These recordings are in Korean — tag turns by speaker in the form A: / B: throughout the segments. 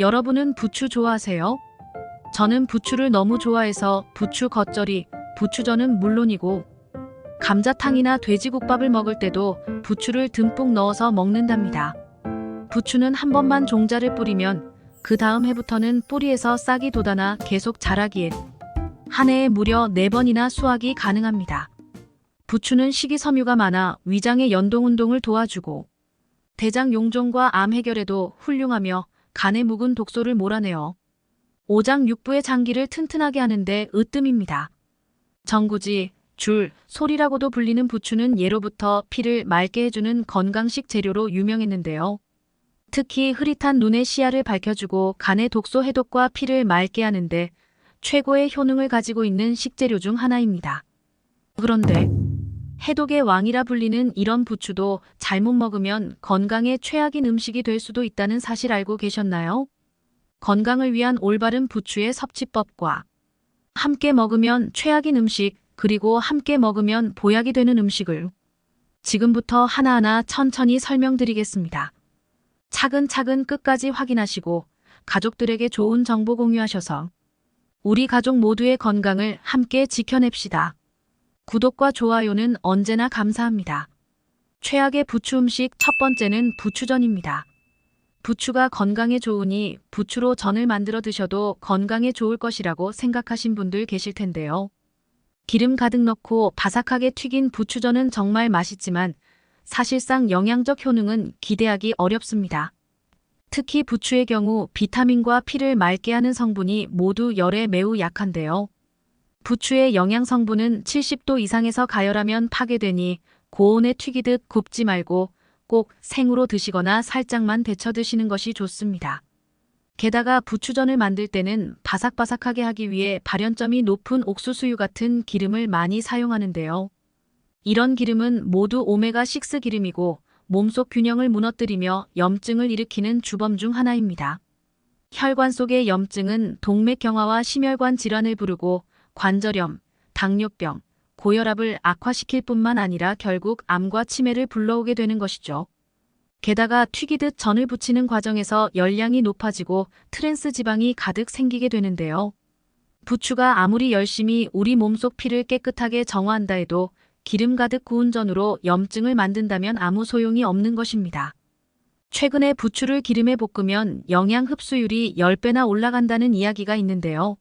A: 여러분은 부추 좋아하세요? 저는 부추를 너무 좋아해서 부추 겉절이, 부추전은 물론이고 감자탕이나 돼지국밥을 먹을 때도 부추를 듬뿍 넣어서 먹는답니다. 부추는 한 번만 종자를 뿌리면 그 다음 해부터는 뿌리에서 싹이 돋아나 계속 자라기에 한 해에 무려 4번이나 수확이 가능합니다. 부추는 식이섬유가 많아 위장의 연동운동을 도와주고 대장 용종과 암 해결에도 훌륭하며 간에 묵은 독소를 몰아내어 오장육부의 장기를 튼튼하게 하는데 으뜸입니다. 정구지, 줄, 솔이라고도 불리는 부추는 예로부터 피를 맑게 해주는 건강식 재료로 유명했는데요. 특히 흐릿한 눈의 시야를 밝혀주고 간의 독소 해독과 피를 맑게 하는데 최고의 효능을 가지고 있는 식재료 중 하나입니다. 그런데 해독의 왕이라 불리는 이런 부추도 잘못 먹으면 건강에 최악인 음식이 될 수도 있다는 사실 알고 계셨나요? 건강을 위한 올바른 부추의 섭취법과 함께 먹으면 최악인 음식, 그리고 함께 먹으면 보약이 되는 음식을 지금부터 하나하나 천천히 설명드리겠습니다. 차근차근 끝까지 확인하시고 가족들에게 좋은 정보 공유하셔서 우리 가족 모두의 건강을 함께 지켜냅시다. 구독과 좋아요는 언제나 감사합니다. 최악의 부추 음식 첫 번째는 부추전입니다. 부추가 건강에 좋으니 부추로 전을 만들어 드셔도 건강에 좋을 것이라고 생각하신 분들 계실 텐데요. 기름 가득 넣고 바삭하게 튀긴 부추전은 정말 맛있지만 사실상 영양적 효능은 기대하기 어렵습니다. 특히 부추의 경우 비타민과 피를 맑게 하는 성분이 모두 열에 매우 약한데요. 부추의 영양 성분은 70도 이상에서 가열하면 파괴되니 고온에 튀기듯 굽지 말고 꼭 생으로 드시거나 살짝만 데쳐 드시는 것이 좋습니다. 게다가 부추전을 만들 때는 바삭바삭하게 하기 위해 발연점이 높은 옥수수유 같은 기름을 많이 사용하는데요. 이런 기름은 모두 오메가6 기름이고 몸속 균형을 무너뜨리며 염증을 일으키는 주범 중 하나입니다. 혈관 속의 염증은 동맥경화와 심혈관 질환을 부르고 관절염, 당뇨병, 고혈압을 악화시킬 뿐만 아니라 결국 암과 치매를 불러오게 되는 것이죠. 게다가 튀기듯 전을 부치는 과정에서 열량이 높아지고 트랜스 지방이 가득 생기게 되는데요. 부추가 아무리 열심히 우리 몸속 피를 깨끗하게 정화한다 해도 기름 가득 구운 전으로 염증을 만든다면 아무 소용이 없는 것입니다. 최근에 부추를 기름에 볶으면 영양 흡수율이 10배나 올라간다는 이야기가 있는데요.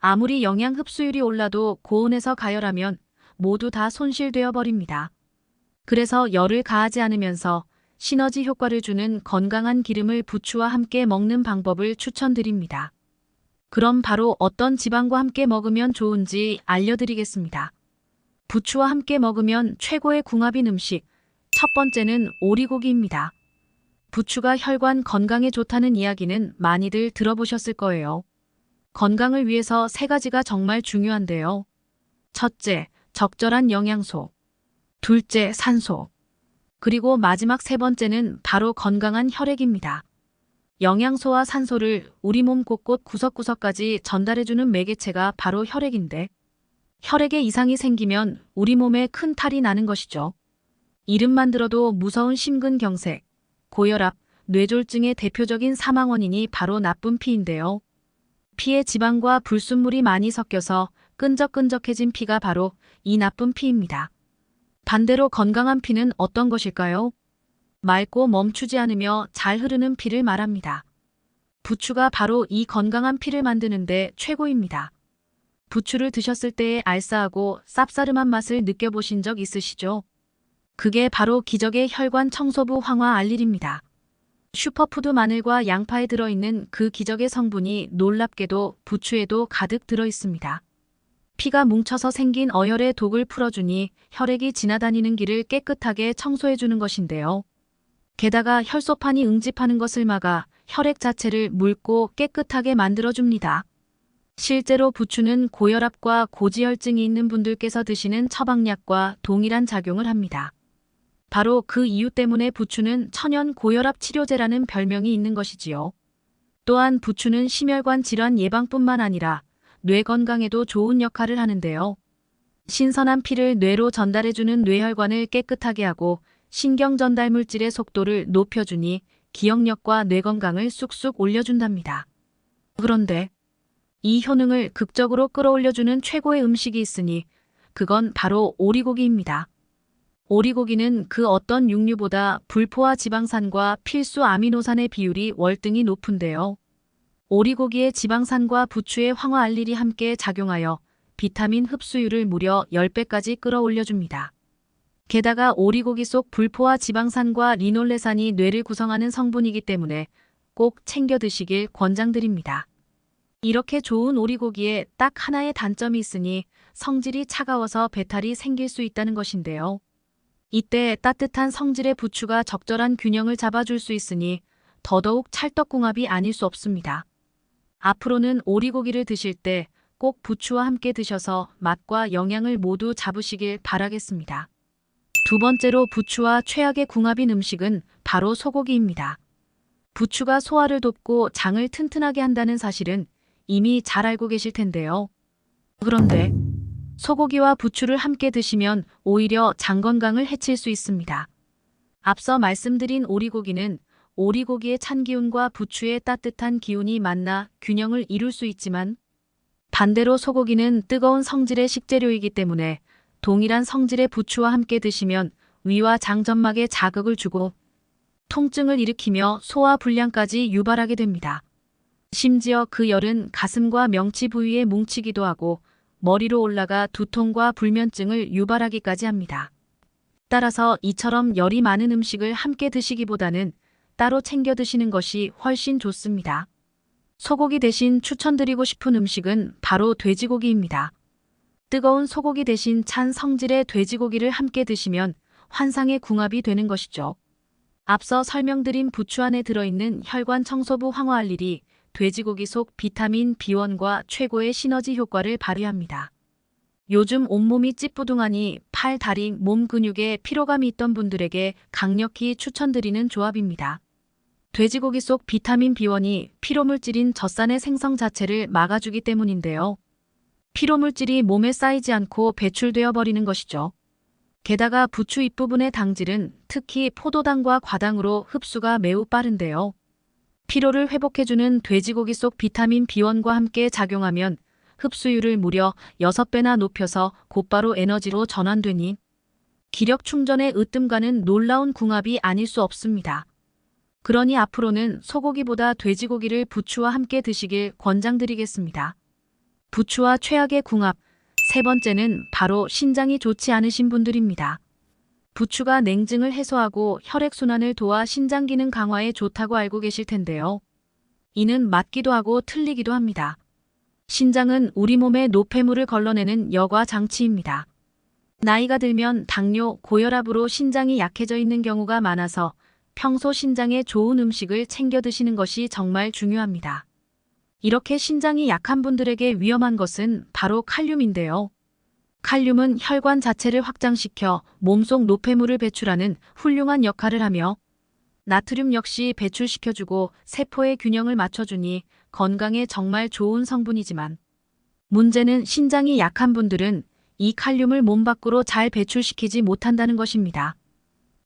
A: 아무리 영양 흡수율이 올라도 고온에서 가열하면 모두 다 손실되어 버립니다. 그래서 열을 가하지 않으면서 시너지 효과를 주는 건강한 기름을 부추와 함께 먹는 방법을 추천드립니다. 그럼 바로 어떤 지방과 함께 먹으면 좋은지 알려드리겠습니다. 부추와 함께 먹으면 최고의 궁합인 음식, 첫 번째는 오리고기입니다. 부추가 혈관 건강에 좋다는 이야기는 많이들 들어보셨을 거예요. 건강을 위해서 3가지가 정말 중요한데요. 첫째, 적절한 영양소. 둘째, 산소. 그리고 마지막 3번째는 바로 건강한 혈액입니다. 영양소와 산소를 우리 몸 곳곳 구석구석까지 전달해주는 매개체가 바로 혈액인데 혈액에 이상이 생기면 우리 몸에 큰 탈이 나는 것이죠. 이름만 들어도 무서운 심근경색, 고혈압, 뇌졸중의 대표적인 사망 원인이 바로 나쁜 피인데요. 피에 지방과 불순물이 많이 섞여서 끈적끈적해진 피가 바로 이 나쁜 피입니다. 반대로 건강한 피는 어떤 것일까요? 맑고 멈추지 않으며 잘 흐르는 피를 말합니다. 부추가 바로 이 건강한 피를 만드는데 최고입니다. 부추를 드셨을 때의 알싸하고 쌉싸름한 맛을 느껴보신 적 있으시죠? 그게 바로 기적의 혈관 청소부 황화 알릴입니다. 슈퍼푸드 마늘과 양파에 들어있는 그 기적의 성분이 놀랍게도 부추에도 가득 들어있습니다. 피가 뭉쳐서 생긴 어혈의 독을 풀어주니 혈액이 지나다니는 길을 깨끗하게 청소해주는 것인데요. 게다가 혈소판이 응집하는 것을 막아 혈액 자체를 묽고 깨끗하게 만들어줍니다. 실제로 부추는 고혈압과 고지혈증이 있는 분들께서 드시는 처방약과 동일한 작용을 합니다. 바로 그 이유 때문에 부추는 천연 고혈압 치료제라는 별명이 있는 것이지요. 또한 부추는 심혈관 질환 예방뿐만 아니라 뇌 건강에도 좋은 역할을 하는데요. 신선한 피를 뇌로 전달해주는 뇌혈관을 깨끗하게 하고 신경 전달 물질의 속도를 높여주니 기억력과 뇌 건강을 쑥쑥 올려준답니다. 그런데 이 효능을 극적으로 끌어올려주는 최고의 음식이 있으니 그건 바로 오리고기입니다. 오리고기는 그 어떤 육류보다 불포화 지방산과 필수 아미노산의 비율이 월등히 높은데요. 오리고기의 지방산과 부추의 황화알릴이 함께 작용하여 비타민 흡수율을 무려 10배까지 끌어올려줍니다. 게다가 오리고기 속 불포화 지방산과 리놀레산이 뇌를 구성하는 성분이기 때문에 꼭 챙겨 드시길 권장드립니다. 이렇게 좋은 오리고기에 딱 하나의 단점이 있으니 성질이 차가워서 배탈이 생길 수 있다는 것인데요. 이때 따뜻한 성질의 부추가 적절한 균형을 잡아줄 수 있으니 더더욱 찰떡궁합이 아닐 수 없습니다. 앞으로는 오리고기를 드실 때 꼭 부추와 함께 드셔서 맛과 영양을 모두 잡으시길 바라겠습니다. 두 번째로 부추와 최악의 궁합인 음식은 바로 소고기입니다. 부추가 소화를 돕고 장을 튼튼하게 한다는 사실은 이미 잘 알고 계실 텐데요. 그런데 소고기와 부추를 함께 드시면 오히려 장 건강을 해칠 수 있습니다. 앞서 말씀드린 오리고기는 오리고기의 찬 기운과 부추의 따뜻한 기운이 만나 균형을 이룰 수 있지만 반대로 소고기는 뜨거운 성질의 식재료이기 때문에 동일한 성질의 부추와 함께 드시면 위와 장 점막에 자극을 주고 통증을 일으키며 소화 불량까지 유발하게 됩니다. 심지어 그 열은 가슴과 명치 부위에 뭉치기도 하고 머리로 올라가 두통과 불면증을 유발하기까지 합니다. 따라서 이처럼 열이 많은 음식을 함께 드시기보다는 따로 챙겨 드시는 것이 훨씬 좋습니다. 소고기 대신 추천드리고 싶은 음식은 바로 돼지고기입니다. 뜨거운 소고기 대신 찬 성질의 돼지고기를 함께 드시면 환상의 궁합이 되는 것이죠. 앞서 설명드린 부추 안에 들어있는 혈관 청소부 황화알릴이 돼지고기 속 비타민 B1과 최고의 시너지 효과를 발휘합니다. 요즘 온몸이 찌뿌둥하니 팔, 다리, 몸 근육에 피로감이 있던 분들에게 강력히 추천드리는 조합입니다. 돼지고기 속 비타민 B1이 피로물질인 젖산의 생성 자체를 막아주기 때문인데요. 피로물질이 몸에 쌓이지 않고 배출되어 버리는 것이죠. 게다가 부추 윗부분의 당질은 특히 포도당과 과당으로 흡수가 매우 빠른데요. 피로를 회복해주는 돼지고기 속 비타민 B1과 함께 작용하면 흡수율을 무려 6배나 높여서 곧바로 에너지로 전환되니 기력 충전의 으뜸과는 놀라운 궁합이 아닐 수 없습니다. 그러니 앞으로는 소고기보다 돼지고기를 부추와 함께 드시길 권장드리겠습니다. 부추와 최악의 궁합, 세 번째는 바로 신장이 좋지 않으신 분들입니다. 부추가 냉증을 해소하고 혈액순환을 도와 신장 기능 강화에 좋다고 알고 계실 텐데요. 이는 맞기도 하고 틀리기도 합니다. 신장은 우리 몸의 노폐물을 걸러내는 여과 장치입니다. 나이가 들면 당뇨, 고혈압으로 신장이 약해져 있는 경우가 많아서 평소 신장에 좋은 음식을 챙겨 드시는 것이 정말 중요합니다. 이렇게 신장이 약한 분들에게 위험한 것은 바로 칼륨인데요. 칼륨은 혈관 자체를 확장시켜 몸속 노폐물을 배출하는 훌륭한 역할을 하며 나트륨 역시 배출시켜주고 세포의 균형을 맞춰주니 건강에 정말 좋은 성분이지만 문제는 신장이 약한 분들은 이 칼륨을 몸 밖으로 잘 배출시키지 못한다는 것입니다.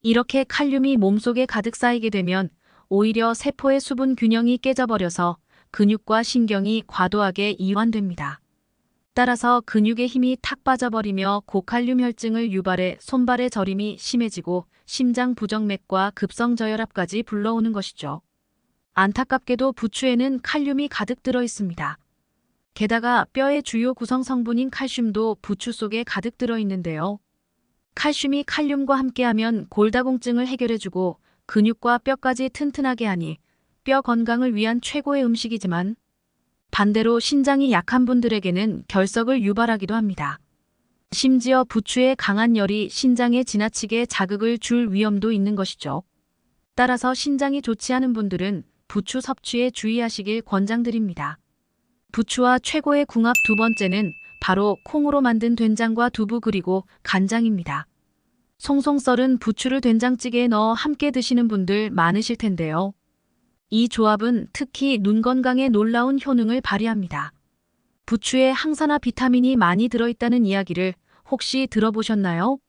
A: 이렇게 칼륨이 몸속에 가득 쌓이게 되면 오히려 세포의 수분 균형이 깨져버려서 근육과 신경이 과도하게 이완됩니다. 따라서 근육의 힘이 탁 빠져버리며 고칼륨 혈증을 유발해 손발의 저림이 심해지고 심장 부정맥과 급성 저혈압까지 불러오는 것이죠. 안타깝게도 부추에는 칼륨이 가득 들어 있습니다. 게다가 뼈의 주요 구성 성분인 칼슘도 부추 속에 가득 들어 있는데요. 칼슘이 칼륨과 함께하면 골다공증을 해결해주고 근육과 뼈까지 튼튼하게 하니 뼈 건강을 위한 최고의 음식이지만 반대로 신장이 약한 분들에게는 결석을 유발하기도 합니다. 심지어 부추의 강한 열이 신장에 지나치게 자극을 줄 위험도 있는 것이죠. 따라서 신장이 좋지 않은 분들은 부추 섭취에 주의하시길 권장드립니다. 부추와 최고의 궁합 두 번째는 바로 콩으로 만든 된장과 두부 그리고 간장입니다. 송송 썰은 부추를 된장찌개에 넣어 함께 드시는 분들 많으실 텐데요. 이 조합은 특히 눈 건강에 놀라운 효능을 발휘합니다. 부추에 항산화 비타민이 많이 들어있다는 이야기를 혹시 들어보셨나요?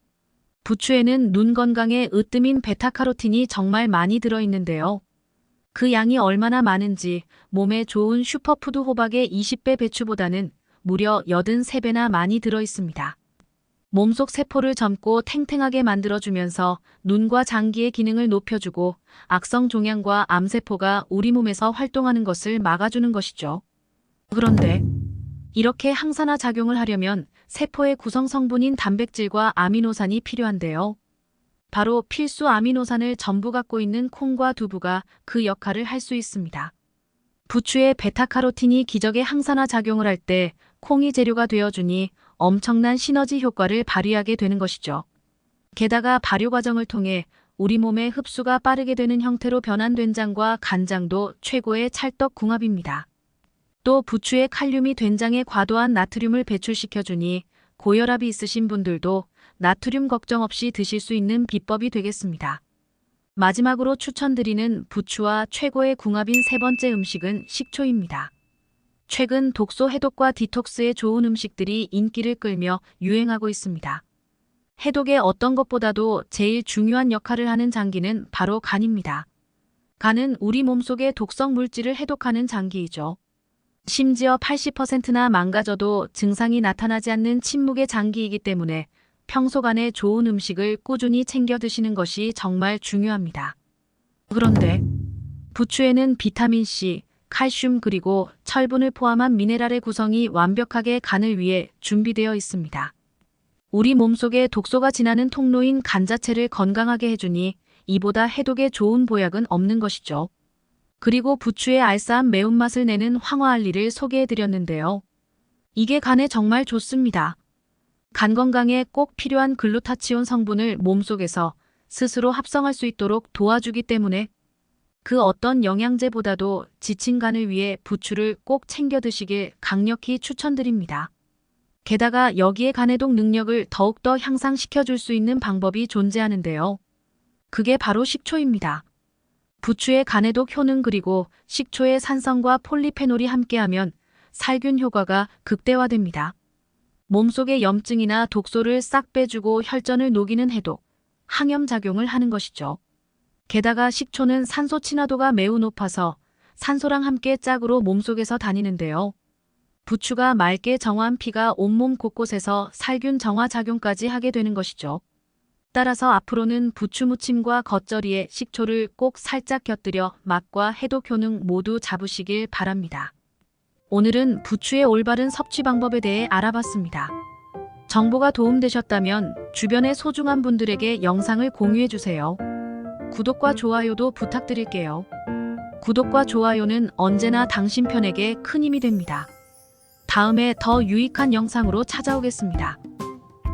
A: 부추에는 눈 건강에 으뜸인 베타카로틴이 정말 많이 들어있는데요. 그 양이 얼마나 많은지 몸에 좋은 슈퍼푸드 호박의 20배 배추보다는 무려 83배나 많이 들어 있습니다. 몸속 세포를 젊고 탱탱하게 만들어주면서 눈과 장기의 기능을 높여주고 악성 종양과 암세포가 우리 몸에서 활동하는 것을 막아주는 것이죠. 그런데 이렇게 항산화 작용을 하려면 세포의 구성 성분인 단백질과 아미노산이 필요한데요. 바로 필수 아미노산을 전부 갖고 있는 콩과 두부가 그 역할을 할 수 있습니다. 부추의 베타카로틴이 기적의 항산화 작용을 할 때 콩이 재료가 되어주니 엄청난 시너지 효과를 발휘하게 되는 것이죠. 게다가 발효 과정을 통해 우리 몸의 흡수가 빠르게 되는 형태로 변한 된장과 간장도 최고의 찰떡궁합입니다. 또 부추의 칼륨이 된장에 과도한 나트륨을 배출시켜주니 고혈압이 있으신 분들도 나트륨 걱정 없이 드실 수 있는 비법이 되겠습니다. 마지막으로 추천드리는 부추와 최고의 궁합인 세 번째 음식은 식초입니다. 최근 독소 해독과 디톡스에 좋은 음식들이 인기를 끌며 유행하고 있습니다. 해독의 어떤 것보다도 제일 중요한 역할을 하는 장기는 바로 간입니다. 간은 우리 몸속의 독성 물질을 해독하는 장기이죠. 심지어 80%나 망가져도 증상이 나타나지 않는 침묵의 장기이기 때문에 평소 간에 좋은 음식을 꾸준히 챙겨 드시는 것이 정말 중요합니다. 그런데 부추에는 비타민C, 칼슘 그리고 철분을 포함한 미네랄의 구성이 완벽하게 간을 위해 준비되어 있습니다. 우리 몸속에 독소가 지나는 통로인 간 자체를 건강하게 해주니 이보다 해독에 좋은 보약은 없는 것이죠. 그리고 부추의 알싸한 매운맛을 내는 황화알리를 소개해드렸는데요. 이게 간에 정말 좋습니다. 간 건강에 꼭 필요한 글루타치온 성분을 몸속에서 스스로 합성할 수 있도록 도와주기 때문에 그 어떤 영양제보다도 지친 간을 위해 부추를 꼭 챙겨 드시길 강력히 추천드립니다. 게다가 여기에 간해독 능력을 더욱더 향상시켜 줄 수 있는 방법이 존재하는데요. 그게 바로 식초입니다. 부추의 간해독 효능 그리고 식초의 산성과 폴리페놀이 함께하면 살균 효과가 극대화됩니다. 몸속의 염증이나 독소를 싹 빼주고 혈전을 녹이는 해독, 항염 작용을 하는 것이죠. 게다가 식초는 산소 친화도가 매우 높아서 산소랑 함께 짝으로 몸속에서 다니는데요. 부추가 맑게 정화한 피가 온몸 곳곳에서 살균 정화 작용까지 하게 되는 것이죠. 따라서 앞으로는 부추 무침과 겉절이에 식초를 꼭 살짝 곁들여 맛과 해독 효능 모두 잡으시길 바랍니다. 오늘은 부추의 올바른 섭취 방법에 대해 알아봤습니다. 정보가 도움되셨다면 주변의 소중한 분들에게 영상을 공유해주세요. 구독과 좋아요도 부탁드릴게요. 구독과 좋아요는 언제나 당신 편에게 큰 힘이 됩니다. 다음에 더 유익한 영상으로 찾아오겠습니다.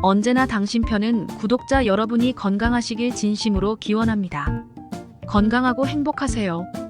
A: 언제나 당신 편은 구독자 여러분이 건강하시길 진심으로 기원합니다. 건강하고 행복하세요.